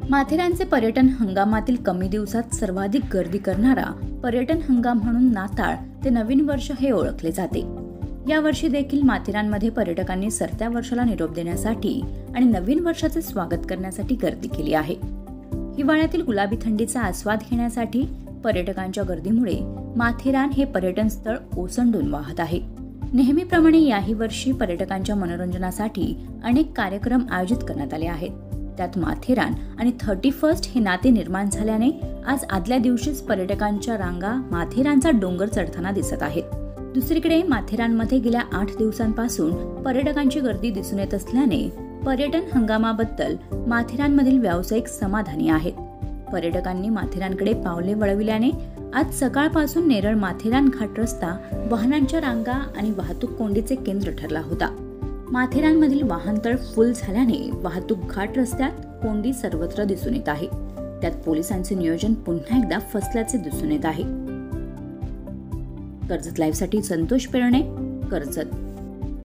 माथेरानचे पर्यटन हंगामातील कमी दिवसात सर्वाधिक गर्दी करणारा पर्यटन हंगाम म्हणून नाताळ ते नवीन वर्ष हे ओळखले जाते। या वर्षी देखील माथेरानमध्ये पर्यटकांनी सरत्या वर्षाला निरोप देण्यासाठी आणि नवीन वर्षाचे स्वागत करण्यासाठी गर्दी केली आहे। हिवाळ्यातील गुलाबी थंडीचा आस्वाद घेण्यासाठी पर्यटकांच्या गर्दीमुळे माथेरान हे पर्यटन स्थळ ओसंडून वाहत आहे। नेहमीप्रमाणे याही वर्षी पर्यटकांच्या मनोरंजनासाठी अनेक कार्यक्रम आयोजित करण्यात आले आहेत। त्यात माथेरान आणि 31 हे नाते निर्माण झाल्याने आज आदल्या दिवशीच पर्यटकांच्या रांगा माथेरानचा डोंगर चढताना दिसत आहेत। दुसरीकडे माथेरानमध्ये गेल्या 8 दिवसांपासून पर्यटकांची गर्दी दिसून येत असल्याने पर्यटन हंगामाबद्दल माथेरानमधील व्यावसायिक समाधानी आहेत। पर्यटकांनी माथेरानकडे पावले वळविल्याने आज सकाळपासून नेरळ माथेरान घाट रस्ता वाहनांच्या रांगा आणि वाहतूक कोंडीचे केंद्र ठरला होता। माथेरानमधील वाहनतळ फुल झाल्याने वाहतूक घाट रस्त्यात कोंडी सर्वत्र दिसून येत आहे। त्यात पोलिसांचे नियोजन पुन्हा एकदा फसल्याचे दिसून येत आहे। कर्जत लाईव्हसाठी संतोष पेरणे, कर्जत।